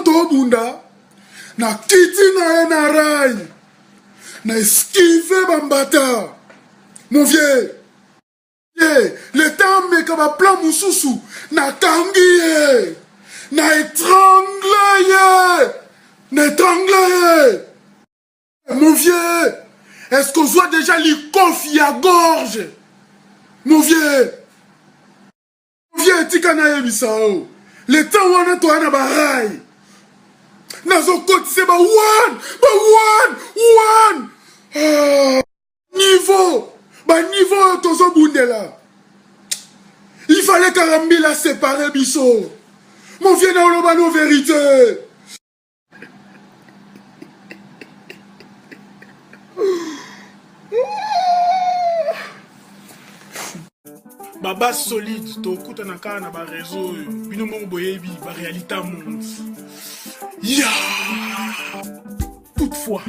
to bunda na kiti na na rai na esquive bambata mon vieux le temps me ka ba plan mususu na tangi na étrangle mon vieux. Est-ce qu'on voit déjà l'ikofi à gorge? Mon vieux, tikana yebisao. Le temps où on a toi na barai. Nazo kote c'est ba one. Niveau tozo bundela. Il fallait Karambila séparer biso. Mon vieux na oloba no vérité. Baba solide, to kuta na kana ba réseau, bino mo boyebi ba réalité monde. Ya! Toutefois,